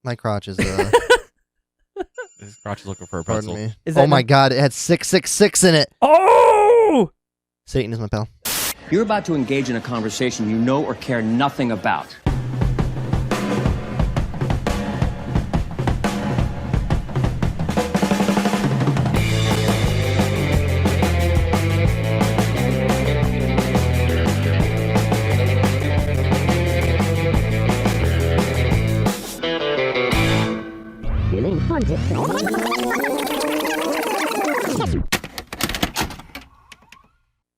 My crotch is, His crotch is looking for a pretzel. pardon me. Oh my God, it had 666 in it. Oh! Satan is my pal. You're about to engage in a conversation you know or care nothing about.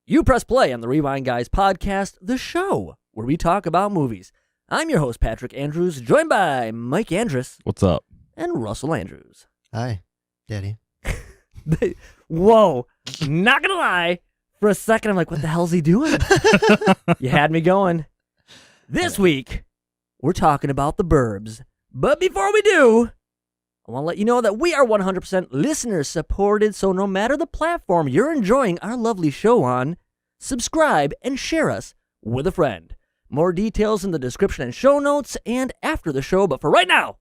You press play on the Rewind Guys podcast, the show where we talk about movies. I'm your host, Patrick Andrews, joined by Mike Andrus What's up? and Russell Andrews. Hi, Daddy. Whoa, not gonna lie, for a second I'm like, what the hell's he doing? You had me going. This week, we're talking about the Burbs. But before we do, I want to let you know that we are 100% listener supported, so no matter the platform you're enjoying our lovely show on, subscribe and share us with a friend. More details in the description and show notes and after the show, but for right now,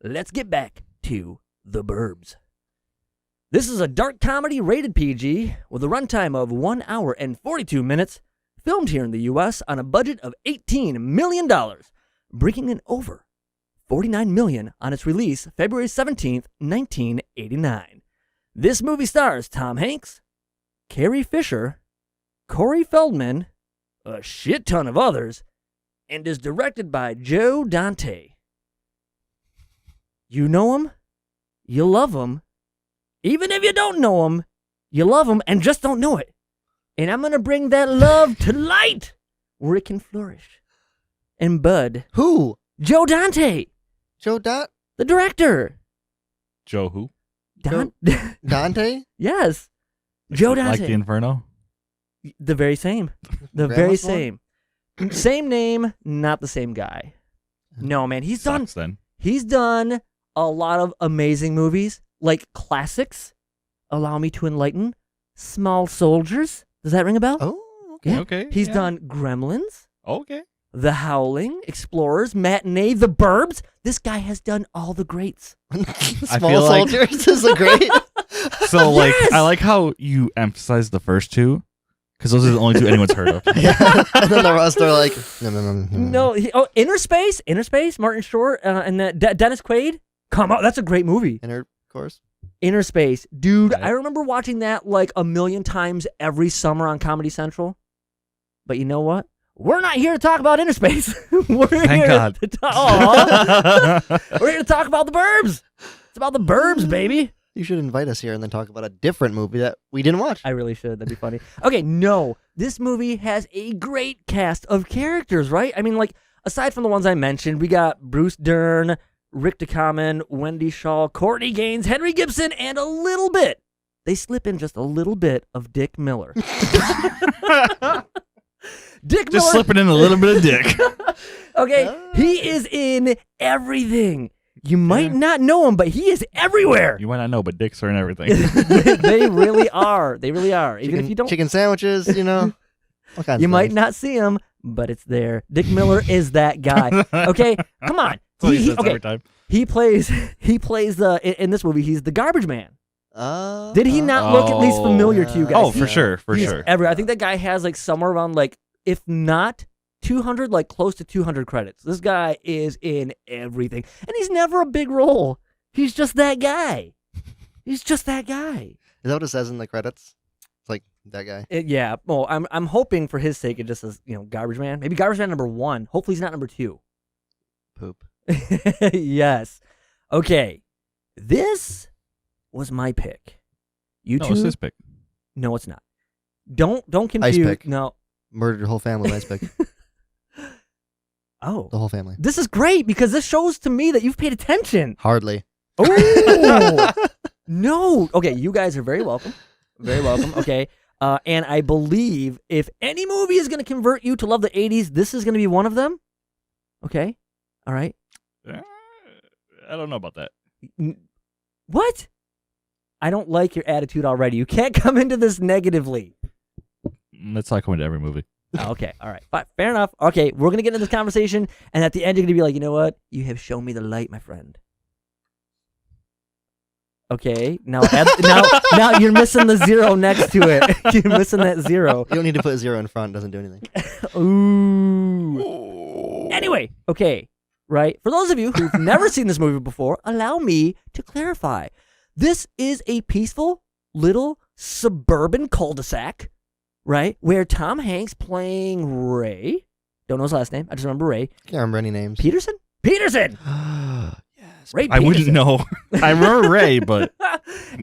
let's get back to the Burbs. This is a dark comedy rated PG with a runtime of 1 hour and 42 minutes, filmed here in the U.S. on a budget of $18 million, bringing in over $49 million on its release February 17th, 1989. This movie stars Tom Hanks, Carrie Fisher, Corey Feldman, a shit ton of others, and is directed by Joe Dante. You know him, you love him. Even if you don't know him, you love him and just don't know it. And I'm going to bring that love to light where it can flourish. And bud, Who? Joe Dante, Joe Dot? the director. Joe who? Dante? Yes. Joe Dante. Like the Inferno? The very same. The Grandma's very one? same. Same name, not the same guy. No, man, he's done a lot of amazing movies, like classics. Allow Me to Enlighten, Small Soldiers. Does that ring a bell? Oh, okay. Yeah. Okay. He's yeah. done Gremlins, Okay. The Howling, Explorers, Matinee, The Burbs. This guy has done all the greats. Small feel like- Soldiers is a great. So, like, Yes! I like how you emphasize the first two, because those are the only two anyone's heard of. Yeah. And then the rest are like, no. No, Inner Space, Martin Short, and Dennis Quaid. Come on, that's a great movie. Inner course. Inner Space. Dude, Right. I remember watching that like a million times every summer on Comedy Central. But you know what? We're not here to talk about Inner Space. We're Thank here God. to We're here to talk about the Burbs. It's about the Burbs, baby. You should invite us here and then talk about a different movie that we didn't watch. I really should. That'd be funny. Okay, no. This movie has a great cast of characters, right? I mean, like, aside from the ones I mentioned, we got Bruce Dern, Rick Ducommun, Wendy Shaw, Courtney Gaines, Henry Gibson, and a little bit. They slip in just a little bit of Dick Miller. Dick Just Miller. slipping in a little bit of dick. Okay, he is in everything. You might not know him, but he is everywhere. You might not know, but dicks are in everything. They really are. They really are. Even if you don't, Chicken sandwiches, all kinds you of might things. not see him, but it's there. Dick Miller is that guy. Okay, come on. That's what he says every time. He plays the in this movie. He's the garbage man. Uh, Did he not look at least familiar to you guys? Oh, for sure, for He's sure. I think that guy has like somewhere around like, if not 200, like close to 200 credits. This guy is in everything, and he's never a big role. He's just that guy. He's just that guy. Is that what it says in the credits? It's like that guy. Yeah. Well, I'm hoping for his sake it just says, garbage man. Maybe garbage man number 1. Hopefully he's not number 2. Poop. Yes. Okay. This was my pick. You No, two? it's his pick. No, it's not. Don't confuse. pick. No. Murdered your whole family. Nice pick. Oh. The whole family. This is great because this shows to me that you've paid attention. Hardly. Oh. No. Okay, you guys are very welcome. Very welcome. Okay. And I believe if any movie is going to convert you to love the 80s, this is going to be one of them. Okay? All right. I don't know about that. What? I don't like your attitude already. You can't come into this negatively. That's how I come into every movie. Oh, okay, all right, fine, fair enough. Okay, we're gonna get into this conversation, and at the end, you're gonna be like, you know what? You have shown me the light, my friend. Okay, now now you're missing the zero next to it. You're missing that zero. You don't need to put a 0 in front. It doesn't do anything. Ooh. Anyway, okay, right? For those of you who've never seen this movie before, allow me to clarify. This is a peaceful little suburban cul-de-sac, right? Where Tom Hanks playing Ray. Don't know his last name. I just remember Ray. Can't remember any names. Peterson? Peterson! Yes. Ray I wouldn't Peterson. know. I remember Ray, but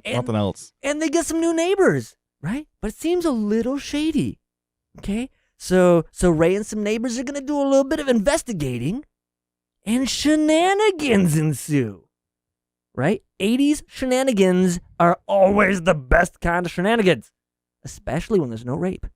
And- nothing else. And they get some new neighbors, right? But it seems a little shady. Okay? So Ray and some neighbors are gonna do a little bit of investigating, and shenanigans ensue. Right? 80s shenanigans are always the best kind of shenanigans, especially when there's no rape.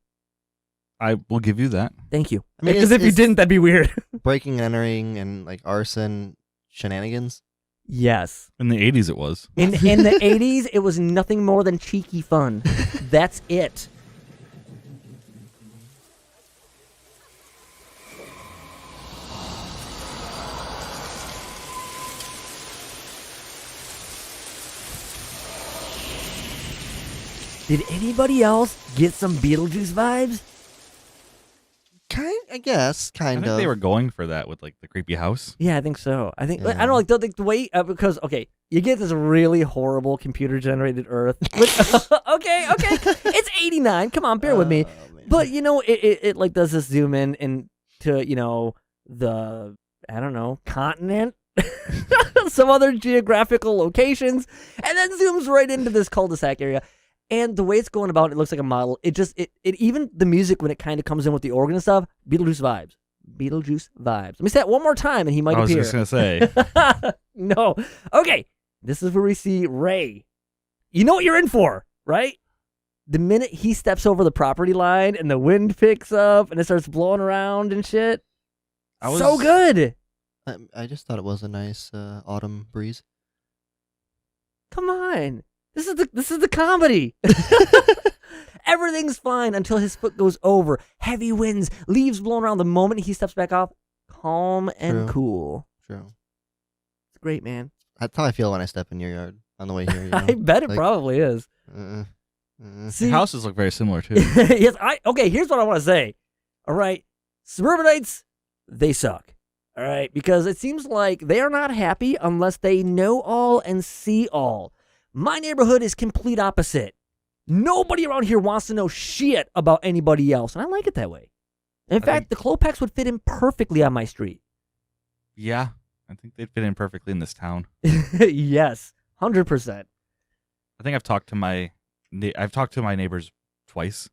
I will give you that. Thank you. I mean, Because if you it's didn't, that'd be weird. breaking and entering and like arson shenanigans. Yes. In the 80s it was. In the 80s, it was nothing more than cheeky fun. That's it. Did anybody else get some Beetlejuice vibes? I guess, I kind think of. they were going for that with like the creepy house. Yeah, I think so. I think I Yeah. don't know, like the way because okay, you get this really horrible computer generated Earth. Which, okay, it's 89. Come on, bear with me. Oh, man. But you know, it like does this zoom in into the I don't know continent, some other geographical locations, and then zooms right into this cul-de-sac area. And the way it's going about, it looks like a model. It even the music when it kind of comes in with the organ and stuff, Beetlejuice vibes. Beetlejuice vibes. Let me say that one more time, and he might I was appear. just gonna say. No. Okay. This is where we see Ray. You know what you're in for, right? The minute he steps over the property line and the wind picks up and it starts blowing around and shit. So good. I just thought it was a nice autumn breeze. Come on. This is the comedy. Everything's fine until his foot goes over. Heavy winds, leaves blowing around. The moment he steps back off, calm and True. cool. True. It's great, man. That's how I feel when I step in your yard on the way here. You know? I bet it Like, probably is. The houses look very similar too. Yes, okay, here's what I want to say. All right. Suburbanites, they suck. All right, because it seems like they are not happy unless they know all and see all. My neighborhood is complete opposite. Nobody around here wants to know shit about anybody else, and I like it that way. In fact, the Klopex would fit in perfectly on my street. Yeah, I think they'd fit in perfectly in this town. Yes, 100%. I think I've talked to my neighbors twice.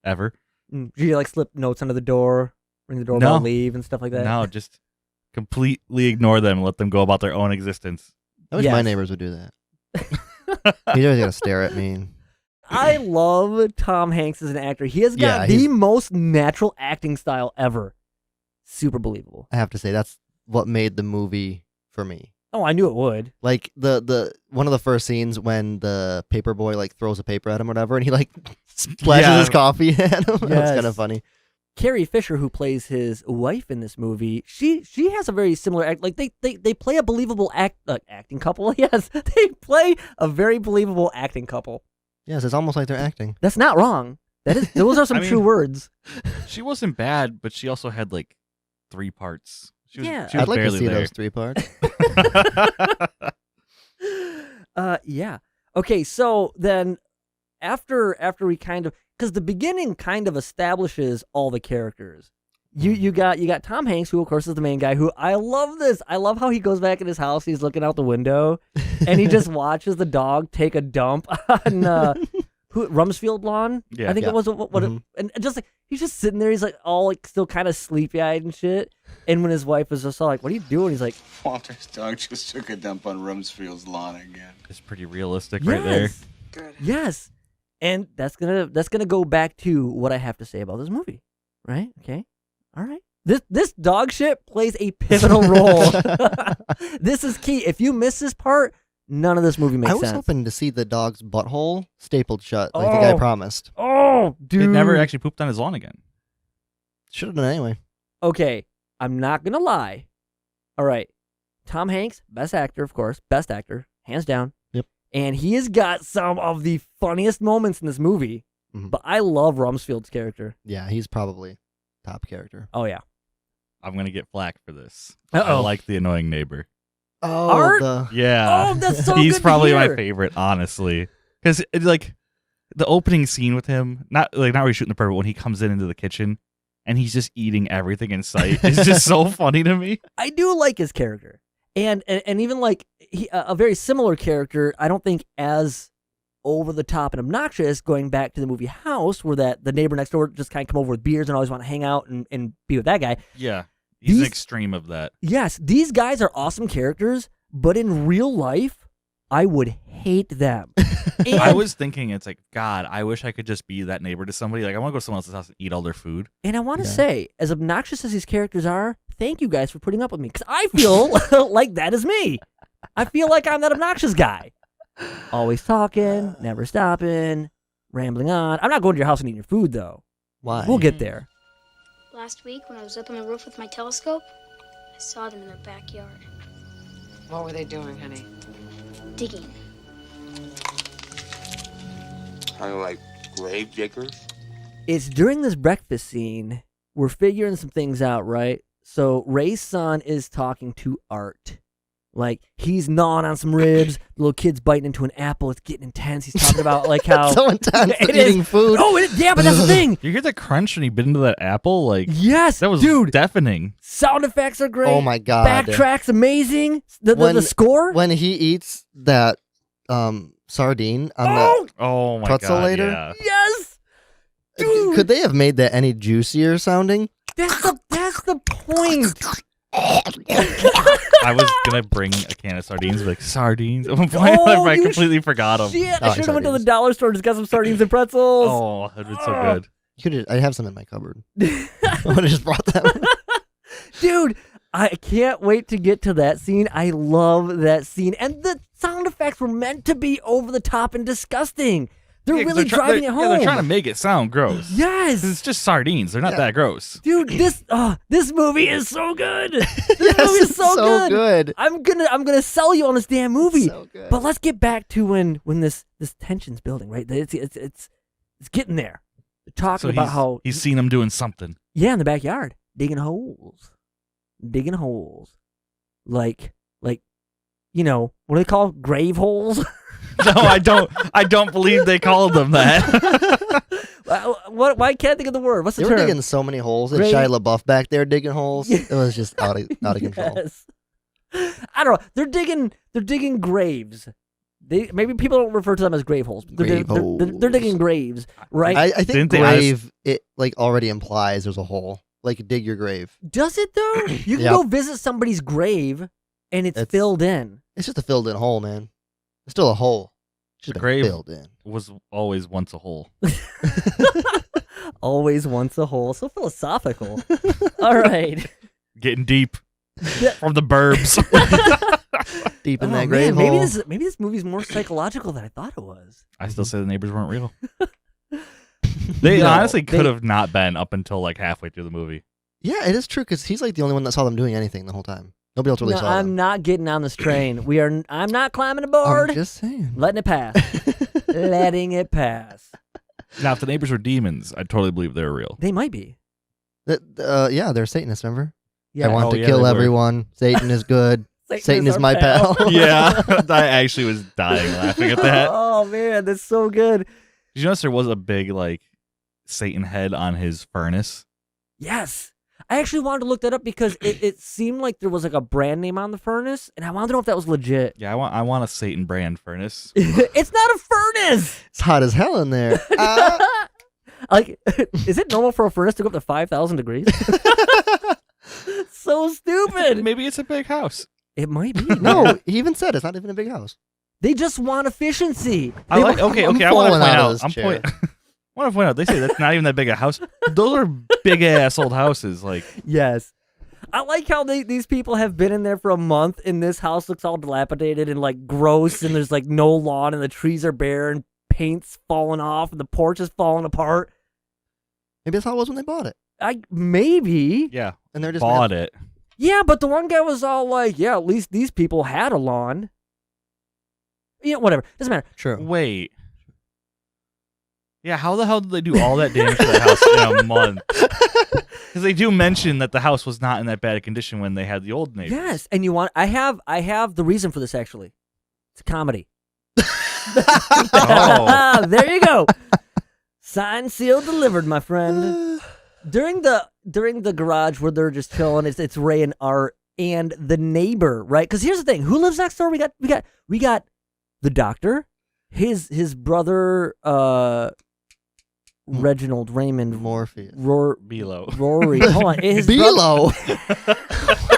Ever. Do you like slip notes under the door, ring the doorbell, No. leave, and stuff like that? No, just completely ignore them and let them go about their own existence. I wish my Yes. neighbors would do that. He's always gonna stare at me. I love Tom Hanks as an actor. He has got Yeah, the he's- most natural acting style ever. Super believable. I have to say that's what made the movie for me. Oh, I knew it would. Like the one of the first scenes when the paper boy like throws a paper at him or whatever, and he like splashes Yeah. his coffee at him. That was Yes. kind of funny. Carrie Fisher, who plays his wife in this movie, she has a very similar act. Like they play a believable acting couple. Yes, they play a very believable acting couple. Yes, it's almost like they're acting. That's not wrong. Those are some I mean- true words. She wasn't bad, but she also had like 3 parts. She was, Yeah. she was I'd like to barely see there. those 3 parts. Yeah. Okay, so then after we kind of, because the beginning kind of establishes all the characters. You got Tom Hanks, who of course is the main guy. Who I love this. I love how he goes back in his house. He's looking out the window, and he just watches the dog take a dump on Rumsfield lawn. Yeah. I think Yeah. it was and just like he's just sitting there. He's like all like still kind of sleepy eyed and shit. And when his wife was just all like, "What are you doing?" He's like, Walter's dog just took a dump on Rumsfield's lawn again. It's pretty realistic right there. "Yes, yes." And that's gonna go back to what I have to say about this movie, right? Okay, all right. This dog shit plays a pivotal role. This is key. If you miss this part, None of this movie makes I was sense. hoping to see the dog's butthole stapled shut, like the guy promised. Oh, dude. It never actually pooped on his lawn again. Should have done anyway. Okay, I'm not going to lie. All right. Tom Hanks, best actor, of course. Best actor, hands down. Yep. And he has got some of the funniest moments in this movie. Mhm. But I love Rumsfield's character. Yeah, he's probably top character. Oh, yeah. I'm going to get flack for this. Uh-oh. I like the annoying neighbor. Oh, Art? Yeah. Oh, that's so He's good to probably my hear. favorite, honestly. Because, like, the opening scene with him, not really shooting the bird, but when he comes into the kitchen and he's just eating everything in sight, it's just so funny to me. I do like his character. And even like a very similar character, I don't think as over the top and obnoxious, going back to the movie House, where the neighbor next door just kind of come over with beers and always want to hang out and be with that guy. Yeah. He's These- an extreme of that. Yes, these guys are awesome characters, but in real life, I would hate them. And, I was thinking, it's like, God, I wish I could just be that neighbor to somebody. Like, I want to go to someone else's house and eat all their food. and I want to Yeah. say, as obnoxious as these characters are, thank you guys for putting up with me, because I feel like that is me. I feel like I'm that obnoxious guy. Always talking, never stopping, rambling on. I'm not going to your house and eating your food, though. Why? We'll get there. Last week, when I was up on the roof with my telescope, I saw them in their backyard, What were they doing, honey? digging. Kind of like grave diggers. It's during this breakfast scene, we're figuring some things out, right? So Ray's son is talking to Art. Like, he's gnawing on some ribs. The little kid's biting into an apple. It's getting intense. He's talking about, like, how... so intense It eating is. food. Oh, yeah, but that's the thing. You hear the crunch when he bit into that apple? Like, Yes, that was dude. deafening. Sound effects are great. Oh my god. Backtrack's amazing. The score. When he eats that sardine on Oh, Oh, my Pretzel God. later? Yeah. yes. the Dude, could they have made that any juicier sounding? that's the point. I was going to bring a can of sardines, like, sardines. At one point, Oh, I you completely forgot them. Shit, I I like should have went to the sardines. dollar store and just got some sardines and pretzels. Oh, that would be so good. I have some in my cupboard. I would have just brought them. Dude, I can't wait to get to that scene. I love that scene. And the sound effects were meant to be over the top and disgusting. They're Yeah, 'cause really they're driving it home. Yeah, they're trying to make it sound gross. Yes. It's just sardines. They're not Yeah. that gross. Dude, this movie is so good. This Yes, movie is it's so good. I'm gonna sell you on this damn movie. So good. But let's get back to when this tension's building, right? It's getting there. They're talking So about how he's seen them doing something. yeah, in the backyard, digging holes, like you know what do they call grave holes? No, I don't believe they called them that. What? Why can't I think of the word? What's the They were term? digging so many holes, and Great. Shia LaBeouf back there digging holes. It was just out of control. Yes. I don't know. They're digging graves. Maybe people don't refer to them as grave holes. But Grave they're digging holes. graves, right? I think Didn't they grave it like already implies there's a hole. Like dig your grave. Does it though? You can Yep. go visit somebody's grave, and it's filled in. It's just a filled in hole, man. It's still a hole. It's just The been grave- filled in. Was always once a hole. Always wants a hole. So philosophical. All right. Getting deep from the burbs. Deep in Oh, that man, grave maybe hole. maybe this movie's more psychological than I thought it was. I still say the neighbors weren't real. They No, honestly they- could have not been up until like halfway through the movie. Yeah, it is true because he's like the only one that saw them doing anything the whole time. Nobody else really No, saw I'm them. not getting on this train. I'm not climbing aboard. I'm just saying. Letting it pass. Letting it pass. Now, if the neighbors were demons, I'd totally believe they were real. They might be. Yeah, they're Satanists, remember? Yeah. I want Oh, to yeah, kill they were. everyone. Satan is good. Satan is our my pal. Yeah, I actually was dying laughing at that. Oh man, that's so good. Did you notice there was a big like Satan head on his furnace? Yes. I actually wanted to look that up because it seemed like there was like a brand name on the furnace, and I wanted to know if that was legit. Yeah, I want a Satan brand furnace. It's not a furnace. It's hot as hell in there. Like, is it normal for a furnace to go up to 5,000 degrees? So stupid. Maybe it's a big house. It might be. No, he even said it's not even a big house. They just want efficiency. I like. Okay. I want to falling point out of out. this I'm chair. point. want to point out. They say that's not even that big a house. Those are big ass old houses. Like Yes. I like how these people have been in there for a month, and this house looks all dilapidated and like gross, and there's like no lawn, and the trees are bare, and paint's falling off, and the porch is falling apart. Maybe that's how it was when they bought it. Maybe. Yeah. And they're just Bought it. Yeah, but the one guy was all like, yeah, at least these people had a lawn. Yeah, whatever. Doesn't matter. True. Wait. Yeah, how the hell did they do all that damage to the house in a month? Because they do mention that the house was not in that bad a condition when they had the old neighbors. Yes, and I have the reason for this actually. It's a comedy. Oh. There you go. Signed, sealed, delivered, my friend. During the garage where they're just chilling, it's Ray and Art and the neighbor, right? Because here's the thing: who lives next door? We got the doctor, his brother, Reginald Raymond Morpheus. Below. Rory. Hold on, his Below. What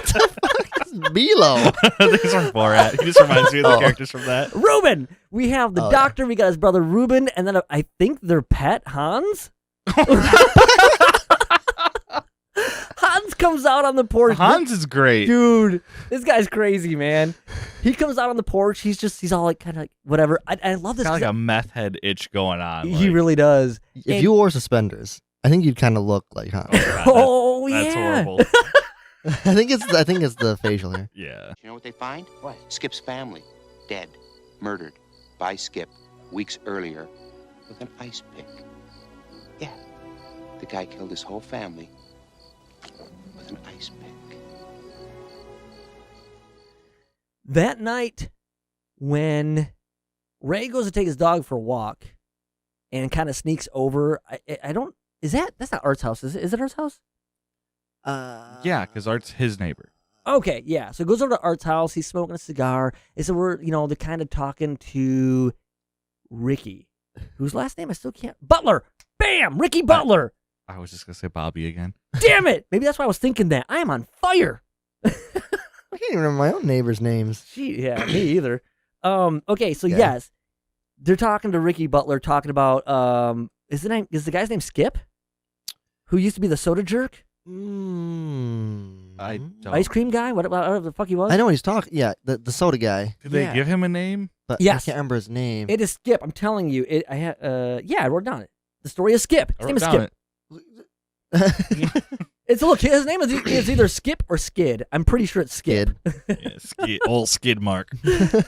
the fuck is Below? I think it's from Borat. He just reminds me of the characters from that. Ruben. We have the doctor. We got his brother Ruben, and then I think their pet Hans. Hans comes out on the porch. Hans is great. Dude, this guy's crazy, man. He comes out on the porch. He's all like kind of like whatever. I love this. Got like a meth head itch going on. He like- really does. If you wore suspenders, I think you'd kind of look like Hans. Oh, God, Oh, that's yeah. horrible. I think it's the facial hair. Yeah. You know what they find? What? Skip's family. Dead. Murdered. By Skip. Weeks earlier. With an ice pick. Yeah. The guy killed his whole family. With an ice pick. That night, when Ray goes to take his dog for a walk and kind of sneaks over, that's not Art's house, is it? Is it Art's house? Yeah, because Art's his neighbor. Okay, yeah. So he goes over to Art's house. He's smoking a cigar. And so they're kind of talking to Ricky, whose last name I still can't. Butler. Bam! Ricky Butler. I was just going to say Bobby again. Damn it! Maybe that's why I was thinking that. I am on fire. I can't even remember my own neighbors' names. Yeah, me either. Okay, so Yeah. yes, they're talking to Ricky Butler, talking about is the guy's name Skip, who used to be the soda jerk, I don't. ice cream guy, whatever the fuck he was. I know what he's talking. Yeah, the soda guy. Did they Yeah. give him a name? But Yes. I can't remember his name. It is Skip. I'm telling you. I wrote it down. The story is Skip. His I name wrote is down Skip. it. His name is either Skip or Skid. I'm pretty sure it's Skip. Yeah, old skid mark.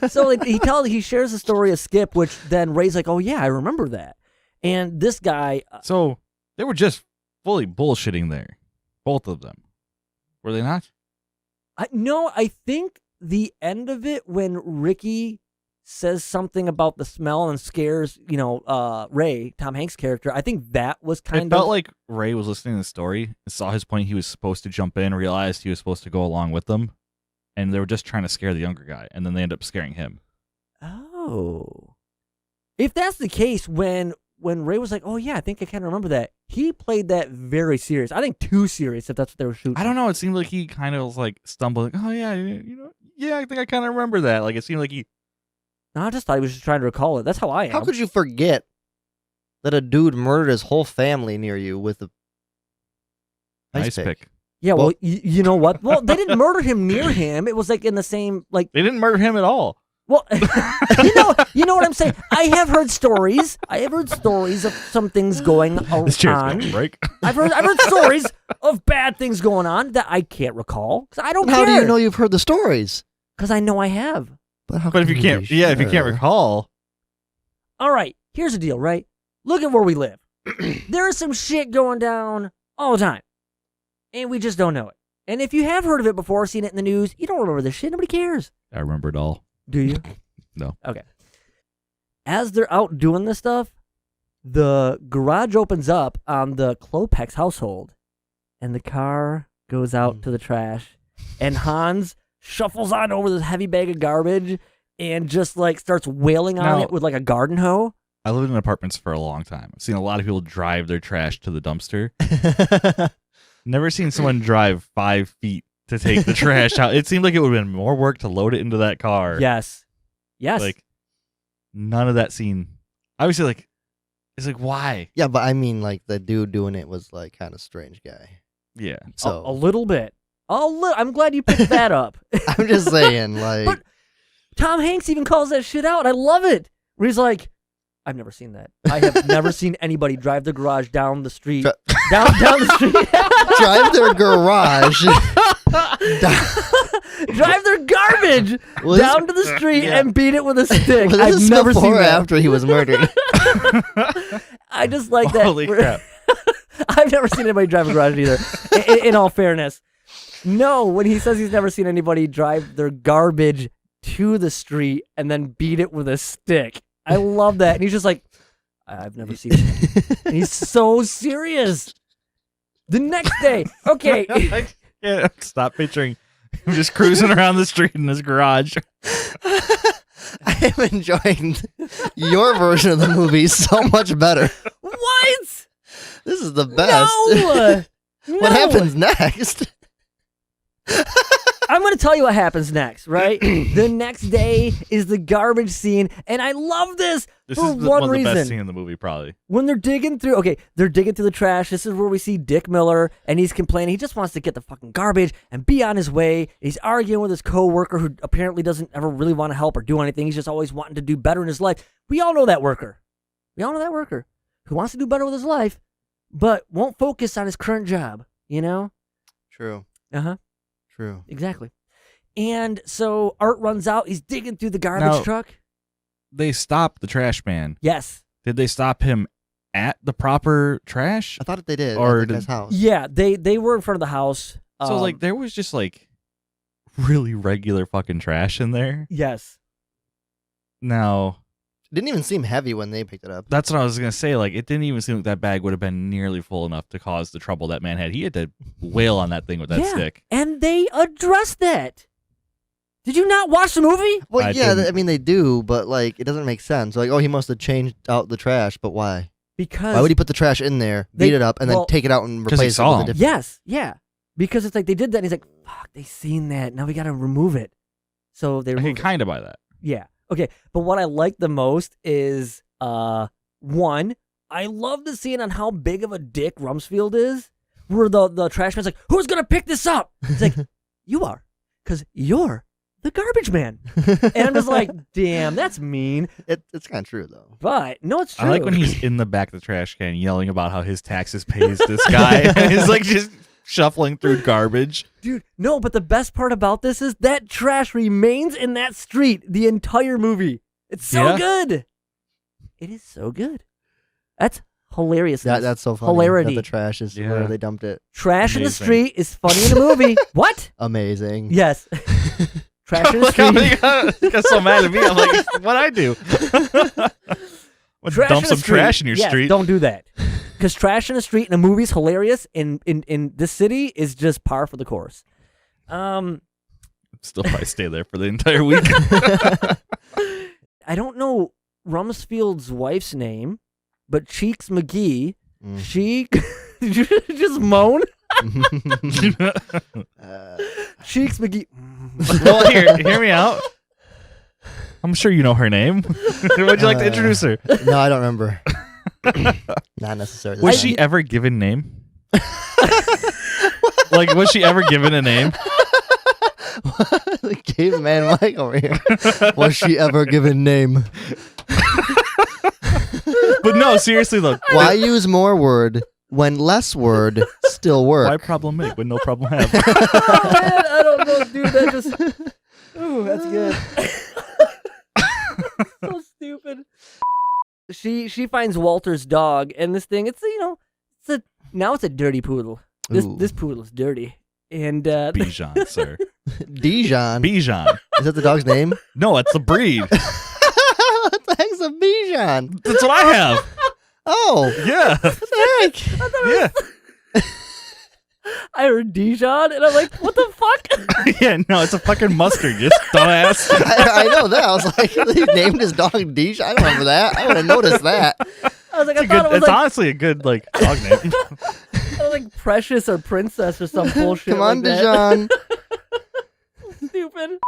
So like, he shares the story of Skip, which then Ray's like, oh yeah, I remember that. And this guy, So they were just fully bullshitting there. Both of them. Were they not? I think the end of it when Ricky says something about the smell and scares, Ray, Tom Hanks' character. I think that was It felt like Ray was listening to the story and saw his point. He was supposed to jump in, realized he was supposed to go along with them, and they were just trying to scare the younger guy, and then they end up scaring him. Oh. If that's the case, when Ray was like, oh yeah, I think I kind of remember that, he played that very serious. I think too serious if that's what they were shooting. I don't know. It seemed like he kind of was like stumbling. Oh yeah, I think I kind of remember that. Like it seemed like he. No, I just thought he was just trying to recall it. That's how I am. How could you forget that a dude murdered his whole family near you with a ice pick? Yeah, well, Well- you know what? Well, they didn't murder him near him. It was like in the same, like, They didn't murder him at all. well, you know what I'm saying? I have heard stories. Of some things going This chair's on. gonna break. I've heard stories of bad things going on that I can't recall because I don't How care. do you know you've heard the stories? Because I know I have. But, how But if you can can't, be if you can't sure? recall, All right, here's the deal, right? Look at where we live. There is some shit going down all the time, and we just don't know it. And if you have heard of it before, seen it in the news, you don't remember this shit. Nobody cares. I remember it all. Do you? No. Okay. As they're out doing this stuff, the garage opens up on the Klopex household, and the car goes out to the trash, and Hans shuffles on over this heavy bag of garbage and just like starts wailing on Now- it with like a garden hoe. I lived in apartments for a long time. I've seen a lot of people drive their trash to the dumpster. Never seen someone drive 5 feet to take the trash out. It seemed like it would have been more work to load it into that car. Yes. Like, none of that scene. Obviously, like, it's like, why? Yeah, but I mean, like, the dude doing it was, like, kind of strange guy. Yeah. So, A little bit. Oh, I'm glad you picked that up. I'm just saying, like, But Tom Hanks even calls that shit out. I love it. Where he's like, I've never seen that. I have never seen anybody drive the garage down the street. Down the street. drive their garage. Drive their garbage down to the street and beat it with a stick. Well, I've this is never before seen or that. after he was murdered. I just like that. Holy crap. I've never seen anybody drive a garage either, in all fairness. No, when he says he's never seen anybody drive their garbage to the street and then beat it with a stick. I love that. And he's just like, I've never seen it. And he's so serious. The next day, okay. I can't stop picturing him just cruising around the street in his garage. I am enjoying your version of the movie so much better. What? This is the best. No. What happens next? I'm going to tell you what happens next, right? The next day is the garbage scene, and I love this This for is one one of the reason. best scenes in the movie, probably. When they're digging through, they're digging through the trash. This is where we see Dick Miller, and he's complaining. He just wants to get the fucking garbage and be on his way. He's arguing with his coworker who apparently doesn't ever really want to help or do anything. He's just always wanting to do better in his life. We all know that worker. Who wants to do better with his life, but won't focus on his current job, you know? True. Uh-huh. True. Exactly. And so Art runs out. He's digging through the garbage truck. They stopped the trash man. Yes. Did they stop him at the proper trash? I thought they did. Or At the guy's house. Yeah, they were in front of the house. So like there was just like really regular fucking trash in there. Yes. Now, It didn't even seem heavy when they picked it up. that's what I was gonna say. Like it didn't even seem like that bag would have been nearly full enough to cause the trouble that man had. He had to wail on that thing with that stick. And they addressed that. Did you not watch the movie? Well, I yeah, didn't- I mean they do, but like it doesn't make sense. Like, oh, he must have changed out the trash, but why? Because Why would he put the trash in there, beat it up, and then well, take it out and 'cause he replace it saw with a him. different? Yes, yeah. Because it's like they did that, and he's like, "Fuck, they seen that. Now we got to remove it." So they I can removed it. kind of buy that. Yeah. Okay. But what I like the most is one, I love the scene on how big of a dick Rumsfield is, where the trash man's like, "Who's gonna pick this up?" It's like, "You are, because you're the garbage man." And I'm just like, damn, that's mean. It's kind of true though. But no, it's true. I like when he's in the back of the trash can yelling about how his taxes pays this guy. And he's like just shuffling through garbage. Dude, no, but the best part about this is that trash remains in that street the entire movie. It's so Yeah. good. It is so good. That's hilarious. That's so funny. Hilarity. That the trash is Yeah. where they dumped it. Trash in the Amazing. street is funny in the movie. What? Amazing. Yes. Trash in the Look how street. he got so mad at me. I'm like, what'd I do? Trash Dump in the some street. trash in your Yes, street. Don't do that. Because trash in the street in a movie is hilarious. In this city is just par for the course. Still probably stay there for the entire week. I don't know Rumsfield's wife's name, but Cheeks McGee, she did you just moan? Cheeks McGee. Well, hear me out. I'm sure you know her name. Would you like to introduce her? No, I don't remember. Not necessarily. Was she ever given name? Like, was she ever given a name? the caveman Mike over here? Was she ever given name? But no, seriously though. Why use more word when less word still work? Why problem make when no problem have? Oh man, I don't know, dude. That just ooh, that's good. So stupid. She finds Walter's dog, and this thing, it's now it's a dirty poodle. Ooh. This poodle is dirty, and Bichon, sir. Dijon. Bichon. Is that the dog's name? No, it's the breed. What the heck's a Bichon? That's what I have. Oh, Yeah. what the heck? Yeah. I heard Dijon, and I'm like, what the fuck? Yeah, no, it's a fucking mustard, you dumbass. I know that. I was like, he named his dog Dijon. I don't remember that. I would have noticed that. I was like, I It's, thought it was it's like, honestly a good like dog name. it was like Precious or Princess or some bullshit. Come on, like that. Dijon. Stupid.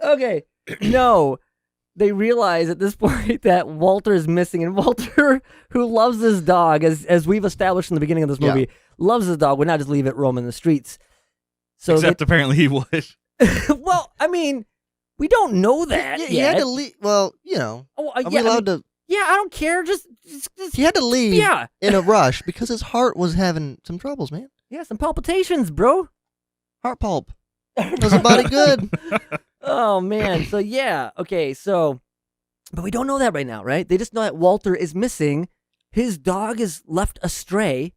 Okay, no. They realize at this point that Walter is missing, and Walter, who loves his dog, as we've established in the beginning of this movie, loves his dog, would not just leave it roaming the streets. So Except apparently he would. well, I mean, we don't know that He had yet. to leave. Well, you know, Oh, are we allowed to? Yeah, I don't care. Just He had to leave yeah. in a rush because his heart was having some troubles, man. Yeah, some palpitations, bro. Heart pulp. Wasn't body good. Oh man. So yeah. Okay. So, but we don't know that right now, right? They just know that Walter is missing. His dog is left astray,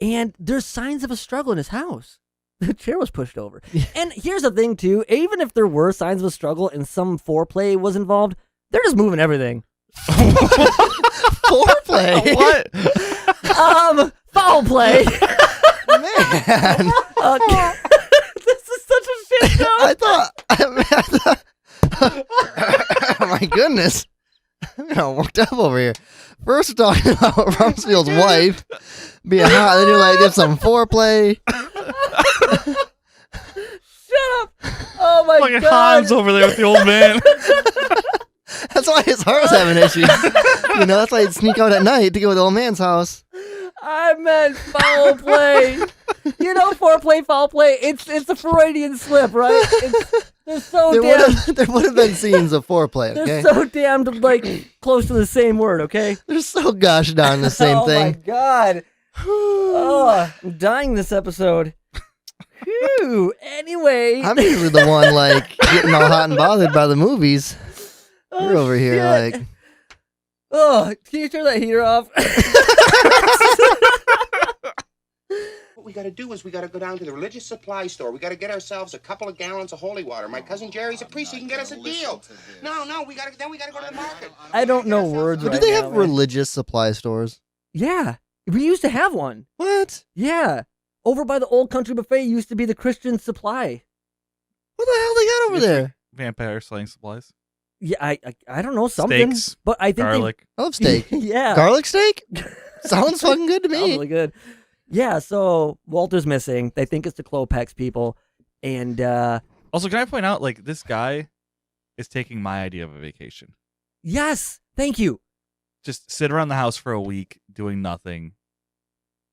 and there's signs of a struggle in his house. The chair was pushed over. And here's the thing, too. Even if there were signs of a struggle and some foreplay was involved, they're just moving everything. Foreplay. What? Foul play. Man. This is such a shit show. I thought. Oh my goodness. I'm all worked up over here. First, we're talking about Rumsfield's wife being hot. Then you're like, there's some foreplay. Shut up. Oh my Fucking god. Hans over there with the old man. That's why his heart was having issues. You know, that's why he'd sneak out at night to go to the old man's house. I meant foul play. You know, foreplay, foul play. It's a Freudian slip, right? They're so There would have been scenes of foreplay, They're okay? so damned like close to the same word, okay? They're so gosh darn the same Oh my thing. god. Oh, I'm dying this episode. Phew. Anyway. I'm usually the one like getting all hot and bothered by the movies. Oh, You're over here shit. like, Oh, can you turn that heater off? What we gotta do is we gotta go down to the religious supply store. We gotta get ourselves a couple of gallons of holy water. My cousin Jerry's a priest. He can get us a deal. No, we gotta go to the market. I don't know words do right they now, have man. religious supply stores? Yeah. We used to have one. What? Yeah. Over by the Old Country Buffet used to be the Christian Supply. What the hell they got over there? Vampire slaying supplies. Yeah, I don't know, something. Steaks, but I think garlic. I love steak. Yeah. Garlic steak? Sounds fucking good to Sounds me. really good. Yeah, so Walter's missing. They think it's the Klopex people. And Also, can I point out, like, this guy is taking my idea of a vacation. yes, thank you. Just sit around the house for a week doing nothing.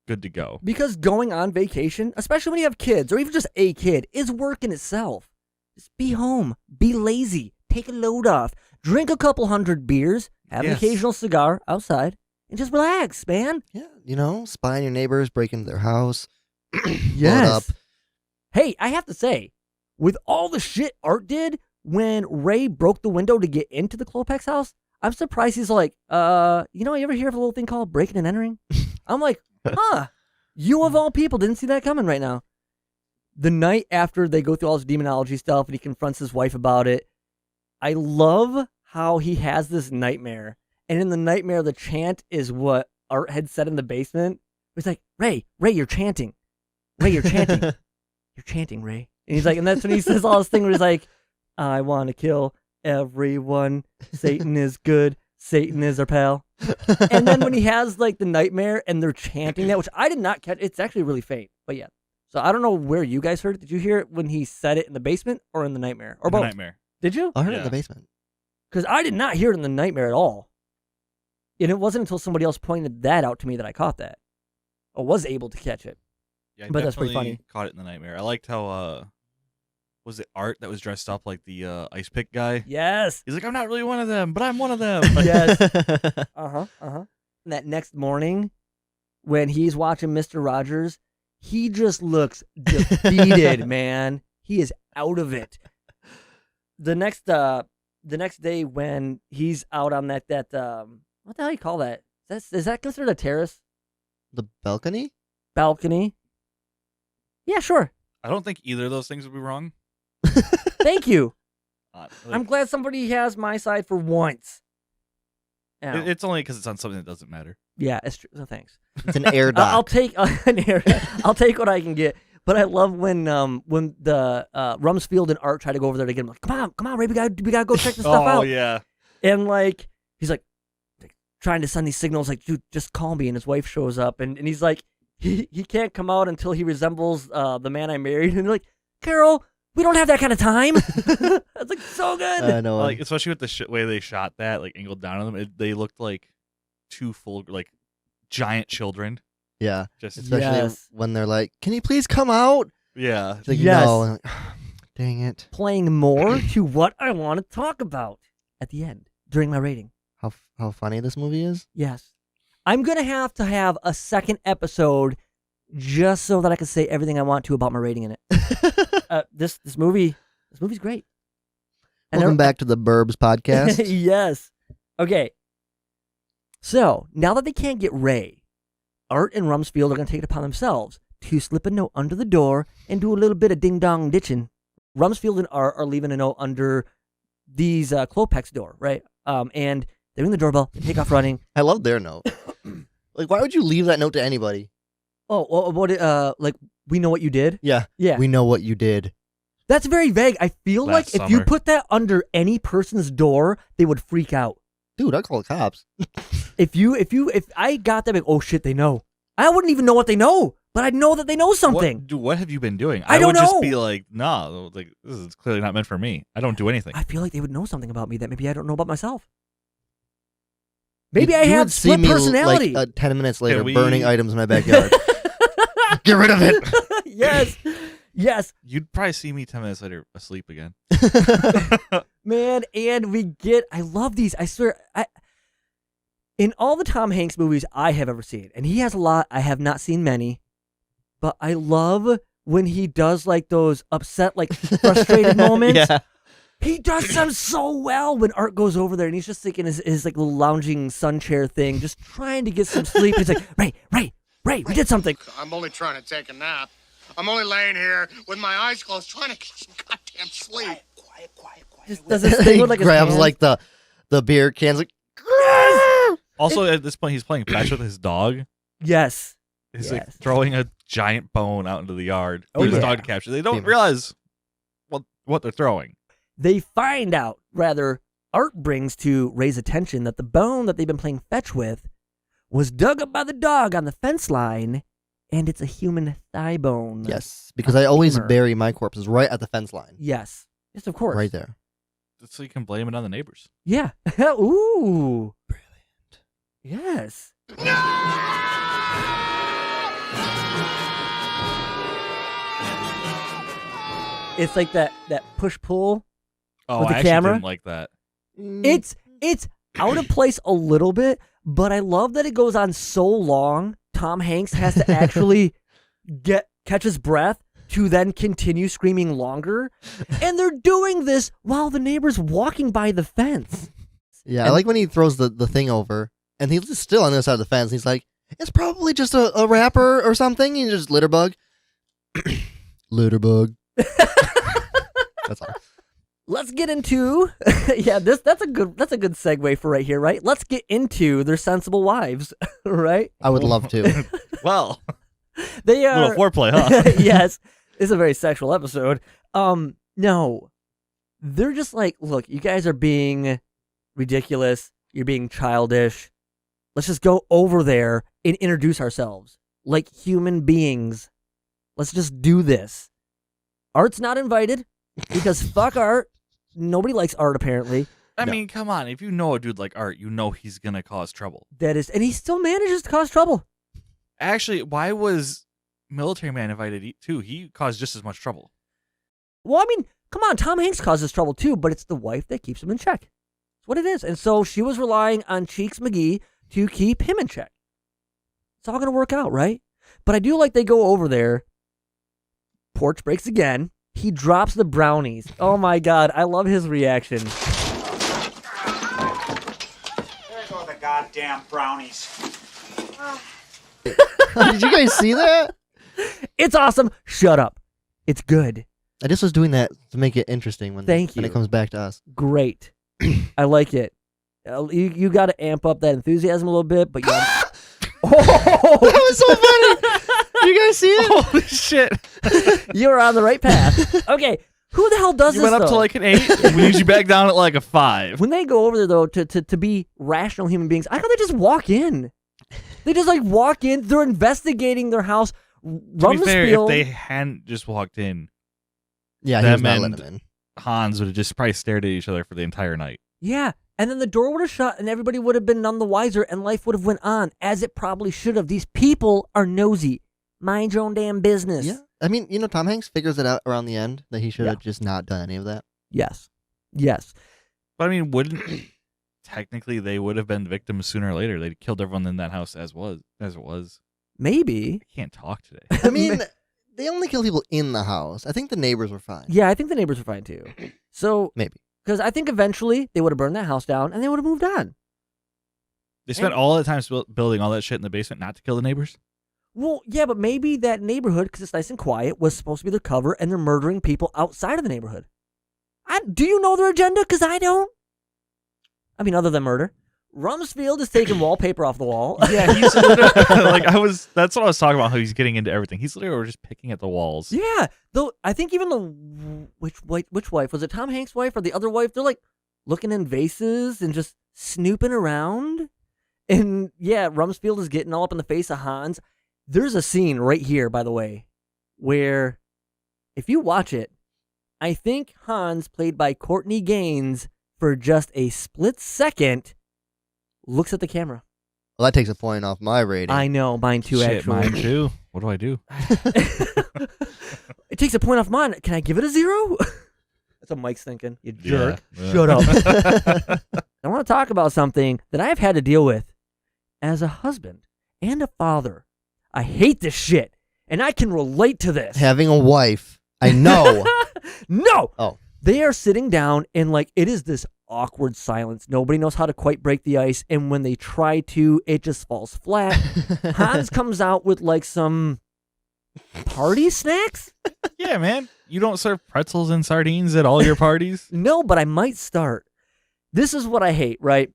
Good to go. Because going on vacation, especially when you have kids or even just a kid, is work in itself. Just be home, be lazy, take a load off, drink a couple hundred beers, have an Yes. occasional cigar outside, and just relax, man. Yeah, you know, spy on your neighbors, break into their house. Blow it Yes. up. Hey, I have to say, with all the shit Art did when Ray broke the window to get into the Klopex house, I'm surprised he's like, you ever hear of a little thing called breaking and entering? I'm like, huh, you of all people didn't see that coming right now. The night after they go through all this demonology stuff and he confronts his wife about it, I love how he has this nightmare. And in the nightmare, the chant is what Art had said in the basement. He's like, Ray, you're chanting. Ray, you're chanting. You're chanting, Ray. And he's like, and that's when he says all this thing where he's like, I want to kill everyone. Satan is good. Satan is our pal. And then when he has like the nightmare and they're chanting that, which I did not catch, it's actually really faint. But yeah. So I don't know where you guys heard it. Did you hear it when he said it in the basement or in the nightmare? Or In the both? nightmare. Did you? I heard it in Yeah. the basement. Because I did not hear it in the nightmare at all. And it wasn't until somebody else pointed that out to me that I caught that. Or was able to catch it. Yeah, I But that's pretty definitely funny. Caught it in the nightmare. I liked how, was it Art that was dressed up like the ice pick guy? Yes. He's like, I'm not really one of them, but I'm one of them. Yes. And that next morning, when he's watching Mr. Rogers, he just looks defeated, man. He is out of it. The next day when he's out on that what the hell do you call that? Is that considered a terrace? The balcony? Balcony? Yeah, sure. I don't think either of those things would be wrong. Thank you. Like, I'm glad somebody has my side for once. Ow. it's only because it's on something that doesn't matter. Yeah, it's true. So thanks. It's an air dock. I'll take an area. I'll take what I can get. But I love when the Rumsfield and Art try to go over there to get him. Like, come on, Ray, we gotta go check this stuff out. Oh yeah. And like he's like trying to send these signals, like, dude, just call me. And his wife shows up, and he's like, he can't come out until he resembles the man I married. And they're like, Carol, we don't have that kind of time. That's like so good. I know. Like especially with the way they shot that, like angled down on them, they looked like two full giant children. Yeah. Just Especially Yes. when they're like, can you please come out? Yeah. It's like, Yes. no. And I'm like, dang it. Playing more to what I want to talk about at the end during my rating. How funny this movie is. Yes. I'm going to have a second episode just so that I can say everything I want to about my rating in it. This movie's great. And Welcome back to the Burbs podcast. Yes. Okay. So, now that they can't get Ray, Art and Rumsfield are going to take it upon themselves to slip a note under the door and do a little bit of ding-dong ditching. Rumsfield and Art are leaving a note under these Klopek's door, right? And they ring the doorbell, they take off running. I love their note. Like, why would you leave that note to anybody? Oh, what? Like, we know what you did. Yeah. Yeah. We know what you did. That's very vague. I feel like Last if you summer. put that under any person's door, they would freak out. Dude, I'd call the cops. If I got that, like, oh shit, they know. I wouldn't even know what they know, but I'd know that they know something. What have you been doing? I don't would just know. be like, no, like this is clearly not meant for me. I don't do anything. I feel like they would know something about me that maybe I don't know about myself. Maybe You I have would see split me, personality. Like, 10 minutes later, we- burning items in my backyard. Get rid of it. Yes. Yes. You'd probably see me 10 minutes later asleep again. Man, and I love these. I swear, in all the Tom Hanks movies I have ever seen, and he has a lot, I have not seen many, but I love when he does like those upset, like frustrated moments. Yeah. He does them so well when Art goes over there and he's just thinking his like little lounging sun chair thing, just trying to get some sleep. He's like, Ray, we did something. I'm only trying to take a nap. I'm only laying here with my eyes closed trying to get some goddamn sleep. Quiet. Just does this thing He with like his grabs hand. like the beer cans. Like, Also, at this point, he's playing fetch with his dog. Yes. He's Yes. like throwing a giant bone out into the yard Oh, for his yeah. dog to capture. They don't Famous. realize what they're throwing. They find out, rather, Art brings to Ray's attention that the bone that they've been playing fetch with was dug up by the dog on the fence line, and it's a human thigh bone. yes, because I always Humor. bury my corpses right at the fence line. Yes. Yes, of course. Right there. So you can blame it on the neighbors. Yeah. Ooh. Brilliant. Yes. It's like that push-pull. Oh, With the I actually camera? didn't like that. It's out of place a little bit, but I love that it goes on so long. Tom Hanks has to actually catch his breath to then continue screaming longer. And they're doing this while the neighbor's walking by the fence. Yeah, I like when he throws the thing over, and he's just still on the other side of the fence. He's like, it's probably just a wrapper or something. He's just litter bug. Litter bug. That's all. Let's get into that's a good segue for right here, right? Let's get into their sensible wives, right? I would love to. Well, They a are little foreplay, huh? Yes. It's a very sexual episode. No. They're just like, look, you guys are being ridiculous. You're being childish. Let's just go over there and introduce ourselves like human beings. Let's just do this. Art's not invited because fuck Art. Nobody likes Art apparently. I No. mean, come on. If you know a dude like Art, you know he's going to cause trouble. And he still manages to cause trouble. Actually, why was Military Man invited too? He caused just as much trouble. Well, I mean, come on, Tom Hanks causes trouble too, but it's the wife that keeps him in check. That's what it is. And so she was relying on Cheeks McGee to keep him in check. It's all going to work out, right? But I do like they go over there. Porch breaks again. He drops the brownies. Oh my God, I love his reaction. There go the goddamn brownies. Did you guys see that? It's awesome. Shut up. It's good. I just was doing that to make it interesting when Thank when you. it comes back to us. Great. I like it. You got to amp up that enthusiasm a little bit, but yeah. That was so funny. You guys see it? Holy shit. You're on the right path. Okay, who the hell does You this, went up to though? like an 8. We need you back down at like a 5. When they go over there, though, to be rational human beings, I thought they just walk in. They just, like, walk in. They're investigating their house. To be fair, if Rumsfield. they hadn't just walked in, Yeah, he was Them not and- letting him in. Hans would have just probably stared at each other for the entire night. Yeah, and then the door would have shut, and everybody would have been none the wiser, and life would have went on, as it probably should have. These people are nosy. Mind your own damn business. Yeah, I mean, Tom Hanks figures it out around the end that he should have Yeah. just not done any of that. Yes. But I mean, wouldn't technically they would have been victims sooner or later? They killed everyone in that house as it was. Maybe. I can't talk today. I mean, they only kill people in the house. I think the neighbors were fine. Yeah, I think the neighbors were fine too. So Maybe. because I think eventually they would have burned that house down and they would have moved on. They spent all the time building all that shit in the basement not to kill the neighbors. Well, yeah, but maybe that neighborhood, because it's nice and quiet, was supposed to be their cover, and they're murdering people outside of the neighborhood. Do you know their agenda? Because I don't. I mean, other than murder. Rumsfield is taking wallpaper off the wall. Yeah, he's that's what I was talking about, how he's getting into everything. He's literally just picking at the walls. Yeah, though I think even the which wife was it? Tom Hanks' wife or the other wife? They're like looking in vases and just snooping around. And yeah, Rumsfield is getting all up in the face of Hans. There's a scene right here, by the way, where if you watch it, I think Hans, played by Courtney Gaines, for just a split second, looks at the camera. Well, that takes a point off my rating. I know, mine too. Shit, Actually, mine too. What do I do? It takes a point off mine. Can I give it a 0? That's what Mike's thinking. You jerk. Yeah. Shut up. I want to talk about something that I've had to deal with as a husband and a father. I hate this shit, and I can relate to this. Having a wife. I know. No. Oh. They are sitting down, and like it is this awkward silence. Nobody knows how to quite break the ice, and when they try to, it just falls flat. Hans comes out with like some party snacks. Yeah, man. You don't serve pretzels and sardines at all your parties? No, but I might start. This is what I hate, right?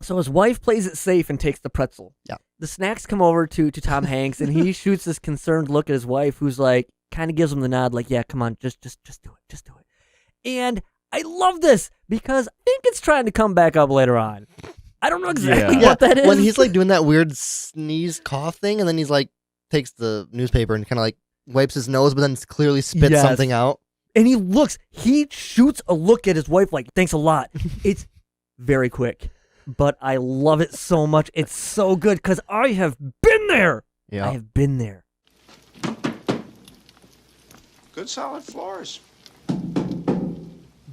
So his wife plays it safe and takes the pretzel. Yeah. The snacks come over to Tom Hanks, and he shoots this concerned look at his wife, who's like, kind of gives him the nod, like, yeah, come on, just do it, just do it. And I love this because I think it's trying to come back up later on. I don't know exactly what that is. When he's like doing that weird sneeze cough thing, and then he's like takes the newspaper and kind of like wipes his nose, but then clearly spits something out. And he shoots a look at his wife like, thanks a lot. It's very quick, but I love it so much. It's so good because I have been there. Yeah. I have been there. Good solid floors.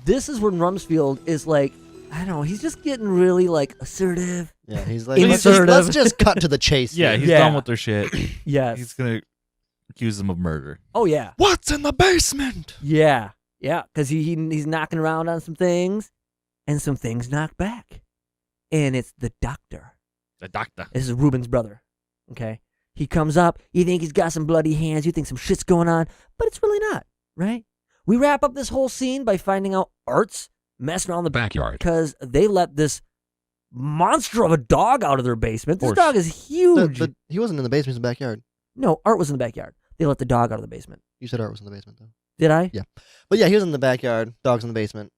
This is when Rumsfield is like, I don't know, he's just getting really like assertive. Yeah, he's like, Insertive. let's just cut to the chase. Yeah, here. he's done with their shit. Yes. He's going to accuse them of murder. Oh, yeah. What's in the basement? Yeah. Yeah. Because he's knocking around on some things, and some things knock back. And it's the doctor. The doctor. This is Ruben's brother. Okay. He comes up. You think he's got some bloody hands. You think some shit's going on. But it's really not. Right? We wrap up this whole scene by finding out Art's messing around the backyard because they let this monster of a dog out of their basement. This dog is huge. He wasn't in the basement, he was in the backyard. No, Art was in the backyard. They let the dog out of the basement. You said Art was in the basement, though. Did I? Yeah. But yeah, he was in the backyard. Dog's in the basement.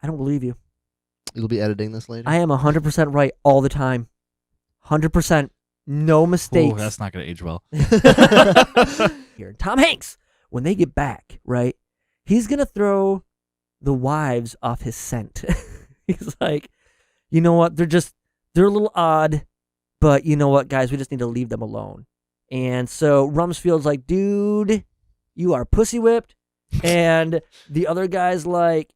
I don't believe you. You'll be editing this later. I am 100% right all the time. 100%. No mistakes. Ooh, that's not going to age well. Here, Tom Hanks, when they get back, right, he's going to throw the wives off his scent. He's like, you know what? They're a little odd, but you know what, guys? We just need to leave them alone. And so Rumsfield's like, dude, you are pussy whipped. And the other guy's like,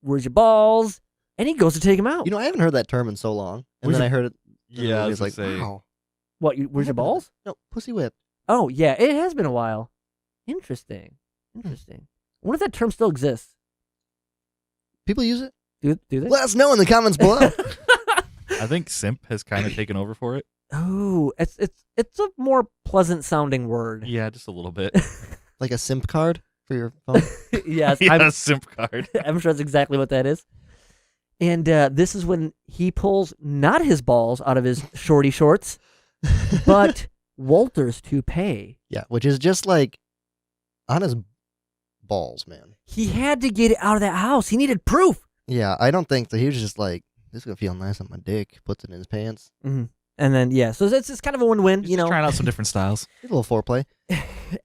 where's your balls? And he goes to take him out. You know, I haven't heard that term in so long. And Where's then I your- heard it. Yeah, I was it's like, gonna say- wow. What, where's your balls? No, pussy whip. Oh, yeah, it has been a while. Interesting. I wonder if that term still exists. People use it? Do they? Let us know in the comments below. I think simp has kind of taken over for it. Oh, it's a more pleasant sounding word. Yeah, just a little bit. Like a simp card for your phone? Yes, Yeah, I'm, a simp card. I'm sure that's exactly what that is. And this is when he pulls not his balls out of his shorty shorts, but Walter's toupee. Yeah, which is just like on his balls, man. He had to get it out of that house. He needed proof. Yeah, I don't think so. He was just like, this is going to feel nice on my dick. Puts it in his pants. Mm-hmm. And then, yeah, so it's kind of a win-win, He's you just know. trying out some different styles. A little foreplay.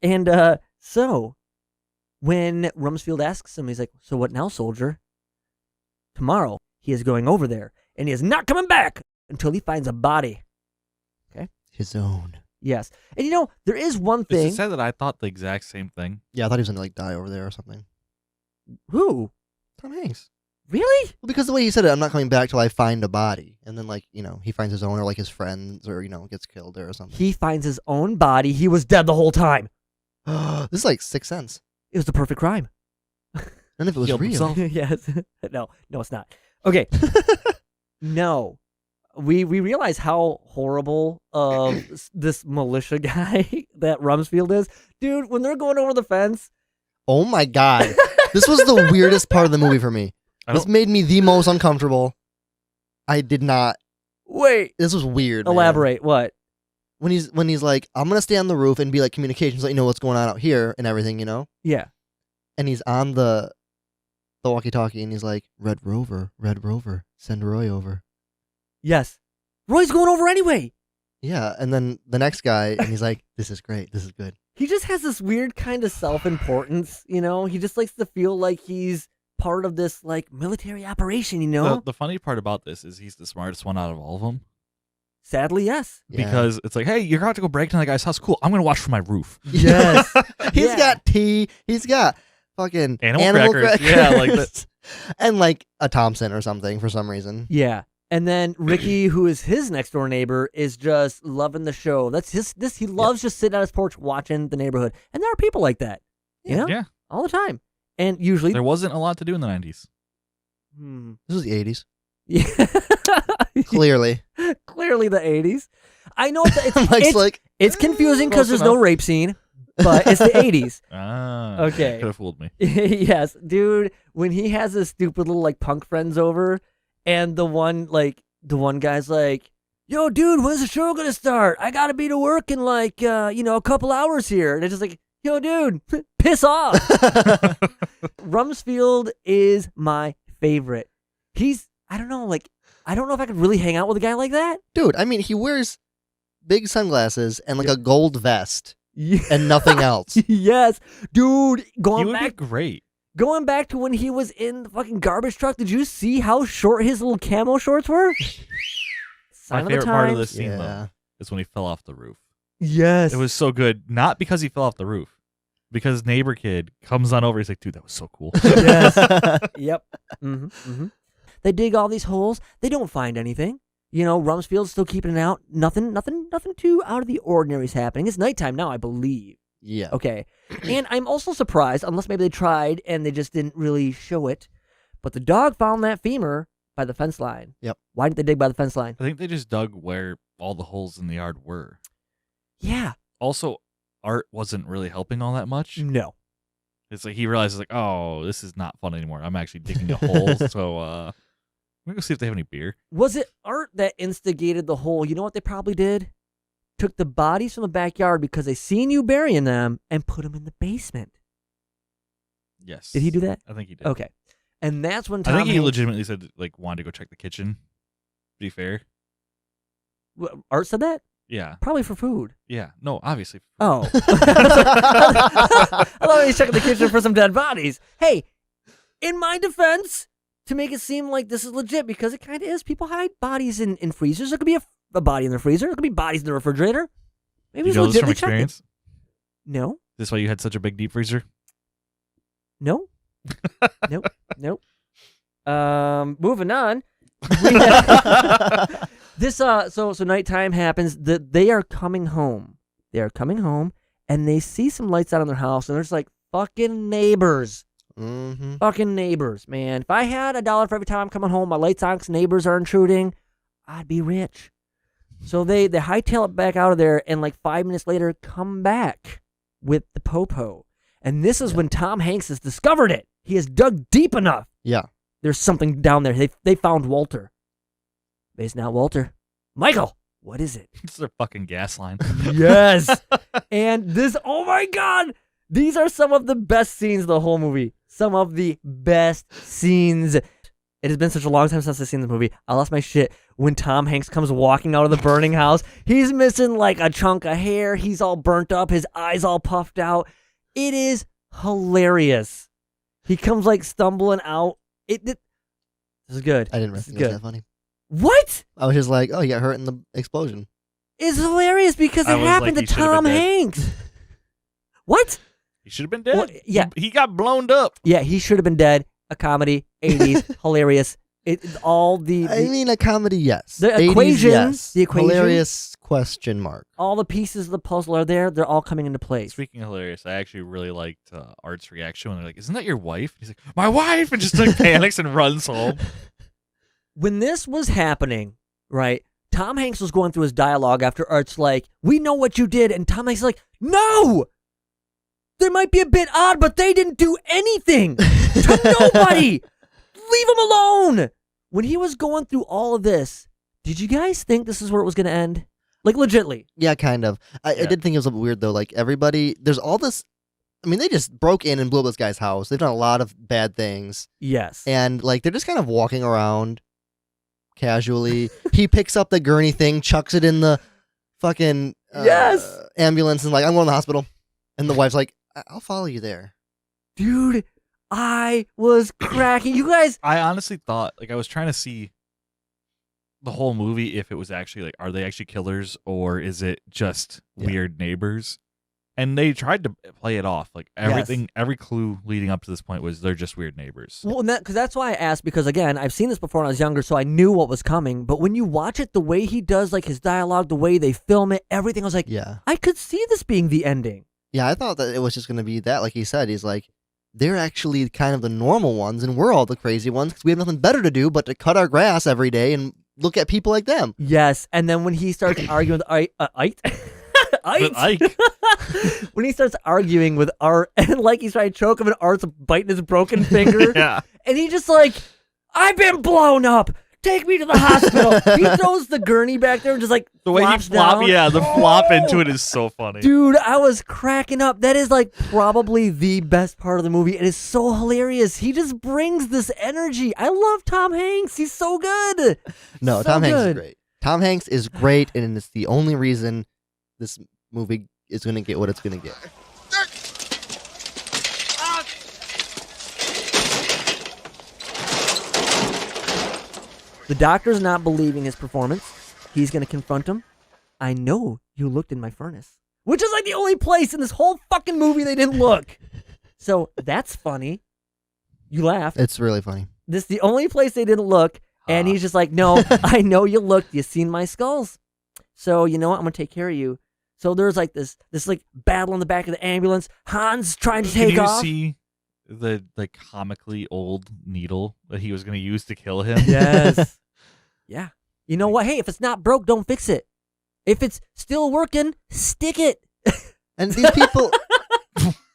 And so when Rumsfield asks him, he's like, so what now, soldier? Tomorrow, he is going over there, and he is not coming back until he finds a body. Okay? His own. Yes. And you know, there is one Is thing. it sad that I thought the exact same thing? Yeah, I thought he was gonna like die over there or something. Who? Tom Hanks. Really? Well, because the way he said it, I'm not coming back till I find a body, and then like he finds his own or like his friends or gets killed there or something. He finds his own body. He was dead the whole time. This is like Sixth Sense. It was the perfect crime. And if it was Killed real, himself. Yes. No, it's not. Okay. No. We realize how horrible this militia guy that Rumsfield is. Dude, when they're going over the fence. oh my god, this was the weirdest part of the movie for me. This made me the most uncomfortable. I did not. Wait. This was weird. Man. Elaborate. What? When he's like, I'm gonna stay on the roof and be like communications, let you know what's going on out here and everything, Yeah. And he's on the walkie-talkie and he's like, Red Rover, send Roy over. Yes. Roy's going over anyway. Yeah, and then the next guy, and he's like, this is great, this is good. He just has this weird kind of self-importance, He just likes to feel like he's part of this, like, military operation, The funny part about this is he's the smartest one out of all of them. Sadly, yes. Yeah. Because it's like, hey, you're about to go break into that guy's house. Cool, I'm going to watch from my roof. Yes. He's got tea, he's got fucking Animal crackers. Yeah, like that. And like a Thompson or something for some reason. Yeah. And then Ricky, who is his next door neighbor, is just loving the show. That's he loves just sitting on his porch watching the neighborhood. And there are people like that. Yeah. All the time. And usually There wasn't a lot to do in the 90s. This was the 80s. Yeah. Clearly. Clearly the 80s. I know it's confusing because Close there's no enough. rape scene, but it's the 80s. Ah. Okay. Could have fooled me. Yes, dude, when he has his stupid little like punk friends over and the one guy's like, yo, dude, when's the show gonna start? I gotta be to work in like a couple hours here. And it's just like, yo, dude, piss off. Rumsfield is my favorite. I don't know if I could really hang out with a guy like that. Dude, I mean, he wears big sunglasses and like a gold vest and nothing else. Yes, dude. He would be great. Going back to when he was in the fucking garbage truck, did you see how short his little camo shorts were? My favorite part of this scene, though, is when he fell off the roof. Yes. It was so good. Not because he fell off the roof. Because neighbor kid comes on over. He's like, dude, that was so cool. Yes. Yep. Mm-hmm. Mm-hmm. They dig all these holes. They don't find anything. Rumsfield's still keeping it out. Nothing too out of the ordinary is happening. It's nighttime now, I believe. Yeah. Okay. And I'm also surprised, unless maybe they tried and they just didn't really show it, but the dog found that femur by the fence line. Yep. Why didn't they dig by the fence line? I think they just dug where all the holes in the yard were. Yeah. Also, Art wasn't really helping all that much. No. It's like he realizes, like, oh, this is not fun anymore. I'm actually digging a hole. So, I'm going to go see if they have any beer. Was it Art that instigated the whole, you know what they probably did? Took the bodies from the backyard because they seen you burying them and put them in the basement. Yes. Did he do that? I think he did. Okay. And that's when I think he Hanks- legitimately said, like, wanted to go check the kitchen. To be fair. Art said that? Yeah. Probably for food. Yeah. No, obviously. Oh. I thought he was checking the kitchen for some dead bodies. Hey, in my defense, to make it seem like this is legit, because it kind of is, people hide bodies in freezers. There could be a body in the freezer. There could be bodies in the refrigerator. Maybe You it's know this from legitimately checked it. experience? No. This is why you had such a big deep freezer? No. Nope. Moving on. So nighttime happens. They are coming home. And they see some lights out on their house, and there's like fucking neighbors. Mm-hmm. Fucking neighbors, man. If I had $1 for every time I'm coming home, my lights on 'cause neighbors are intruding, I'd be rich. So they hightail it back out of there, and like 5 minutes later, come back with the popo. And this is when Tom Hanks has discovered it. He has dug deep enough. Yeah. There's something down there. They found Walter. But it's not Walter. Michael, what is it? It's their fucking gas line. Yes. And this, oh my God. These are some of the best scenes of the whole movie. Some of the best scenes. It has been such a long time since I've seen the movie. I lost my shit when Tom Hanks comes walking out of the burning house. He's missing like a chunk of hair. He's all burnt up. His eyes all puffed out. It is hilarious. He comes like stumbling out. This is good. I didn't This is recognize good. that funny. What? I was just like, oh, he got hurt in the explosion. is hilarious because I it was happened like, to he should've Tom been dead. Hanks. What? He should have been dead. Well, yeah. He got blown up. Yeah, he should have been dead. A comedy, 80s, hilarious. All the I mean, a comedy, yes. The 80s, equation, yes. the equation. Hilarious question mark. all the pieces of the puzzle are there. They're all coming into place. Speaking of hilarious, I actually really liked Art's reaction when they're like, "Isn't that your wife?" He's like, "My wife," and just like panics and runs home. When this was happening, right, Tom Hanks was going through his dialogue after Art's like, "We know what you did," and Tom Hanks is like, "No! They might be a bit odd, but they didn't do anything to nobody! Leave them alone!" When he was going through all of this, did you guys think this is where it was going to end? Like, legitly. Yeah, kind of. I did think it was a bit weird, though. Like, everybody, there's all this. I mean, they just broke in and blew up this guy's house. They've done a lot of bad things. Yes. And, like, they're just kind of walking around casually. He picks up the gurney thing, chucks it in the fucking Yes! ambulance, and, like, I'm going to the hospital. And the wife's like, I'll follow you there. Dude, I was cracking. You guys. I honestly thought, like, I was trying to see the whole movie if it was actually like, are they actually killers or is it just weird neighbors? And they tried to play it off like everything. Every clue leading up to this point was they're just weird neighbors. Well, because that's why I asked, because again, I've seen this before when I was younger, so I knew what was coming. But when you watch it, the way he does like his dialogue, the way they film it, everything, I was like, Yeah. I could see this being the ending. Yeah, I thought that it was just going to be that. Like he said, he's like, they're actually kind of the normal ones, and we're all the crazy ones because we have nothing better to do but to cut our grass every day and look at people like them. Yes, and then when he starts arguing with Ike, when he starts arguing with Art, and like he's trying to choke him, and Art's biting his broken finger, Yeah. and he just like, I've been blown up. Take me to the hospital. He throws the gurney back there and just like The way he flops flop, down. yeah, the flop into it is so funny. Dude, I was cracking up. That is like probably the best part of the movie. It is so hilarious. He just brings this energy. I love Tom Hanks. He's so good. No, So Tom Hanks is good. great. Tom Hanks is great, and it's the only reason this movie is going to get what it's going to get. The doctor's not believing his performance. He's going to confront him. I know you looked in my furnace. Which is like the only place in this whole fucking movie they didn't look. So that's funny. You laughed. It's really funny. This is the only place they didn't look. And he's just like, no, I know you looked. You seen my skulls. So you know what? I'm going to take care of you. So there's like this like battle in the back of the ambulance. Hans trying to take Did you off. see the comically old needle that he was going to use to kill him? Yes. Yeah. You know what? Hey, if it's not broke, don't fix it. If it's still working, stick it. And these people...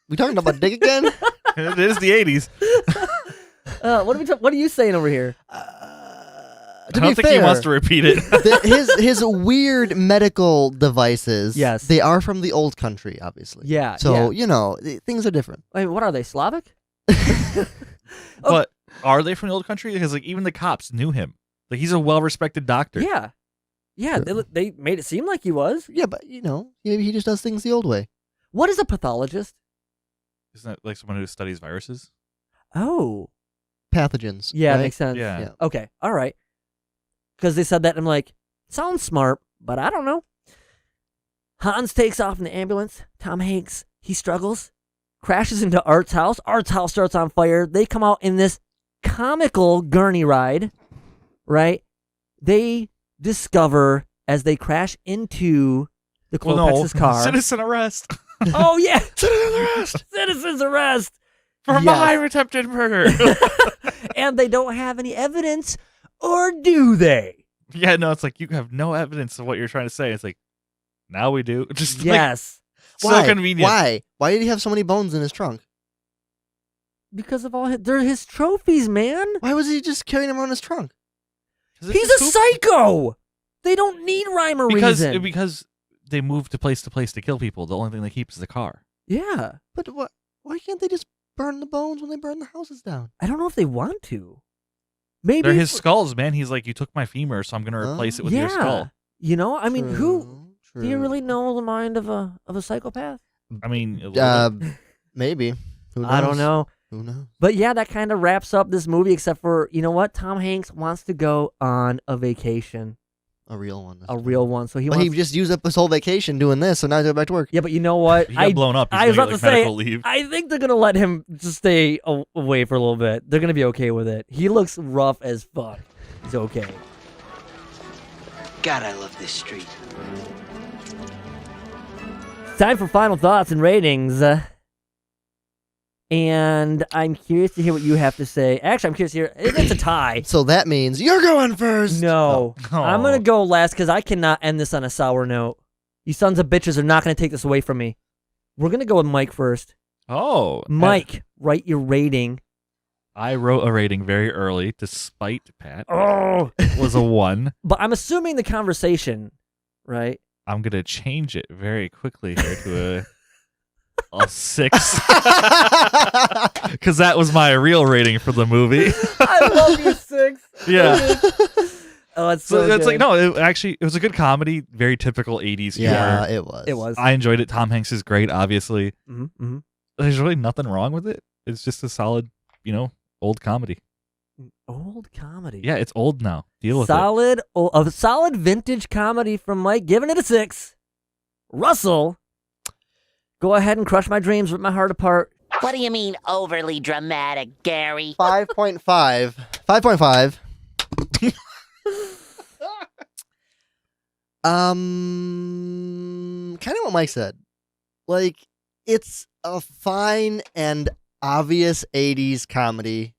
we talking about dick again? It is the 80s. What are you saying over here? I don't think he wants to repeat it. his weird medical devices, Yes. they are from the old country, obviously. Yeah. So, yeah. you know, things are different. Wait, what are they? Slavic? But are they from the old country? Because like even the cops knew him. Like he's a well-respected doctor. Yeah. Yeah, Sure. they made it seem like he was. Yeah, but, you know, maybe he just does things the old way. What is a pathologist? Isn't that like someone who studies viruses? Oh. Pathogens. Yeah, right? makes sense. Yeah. Yeah. Okay, all right. Because they said that, and I'm like, sounds smart, but I don't know. Hans takes off in the ambulance. Tom Hanks, he struggles, crashes into Art's house. Art's house starts on fire. They come out in this comical gurney ride, right? They discover as they crash into the Klopex's car. Citizen arrest. Oh, yeah. Citizen arrest. Citizen's arrest. For Yes. my attempted murder. And they don't have any evidence, or do they? Yeah, no, it's like you have no evidence of what you're trying to say. It's like, now we do. Just Yes. like, Why? so convenient. Why did he have so many bones in his trunk? Because of all they're his trophies, man. Why was he just carrying them around his trunk? He's a psycho. They don't need rhyme or reason. Because they move to place to kill people. The only thing they keep is the car. Yeah. But why can't they just burn the bones when they burn the houses down? I don't know if they want to. Maybe They're his skulls, man. He's like, you took my femur, so I'm going to replace it with your skull. You know, I mean, True, do you really know the mind of a psychopath? I mean, a little bit. Maybe. Who knows? I don't know. Who knows? But yeah, that kind of wraps up this movie, except for, you know what? Tom Hanks wants to go on a vacation. A real one. A real one. So he But wants. he just used up his whole vacation doing this, so now he's going back to work. Yeah, but you know what? He got blown up. He's I was gonna about get, to say, medical leave. I think they're gonna let him just stay away for a little bit. They're gonna be okay with it. He looks rough as fuck. He's okay. God, I love this street. Time for final thoughts and ratings. And I'm curious to hear what you have to say. Actually, I'm curious to hear. It's a tie. So that means you're going first. No. Oh. I'm going to go last because I cannot end this on a sour note. You sons of bitches are not going to take this away from me. We're going to go with Mike first. Oh. Mike, write your rating. I wrote a rating very early to spite Pat. Oh. It was a 1. But I'm assuming the conversation, right? I'm going to change it very quickly here to a 6. Because that was my real rating for the movie. I love your 6. Yeah. Oh, it's so it's like, good. no, it was a good comedy, very typical 80s Yeah, humor. it was. It was. I enjoyed it. Tom Hanks is great, obviously. Mm-hmm. There's really nothing wrong with it. It's just a solid, old comedy. Old comedy. Yeah, it's old now. Deal with solid, a solid vintage comedy from Mike, giving it a 6. Russell, go ahead and crush my dreams, rip my heart apart. What do you mean overly dramatic, Gary? 5.5. 5.5. Kind of what Mike said. Like, it's a fine and obvious 80s comedy.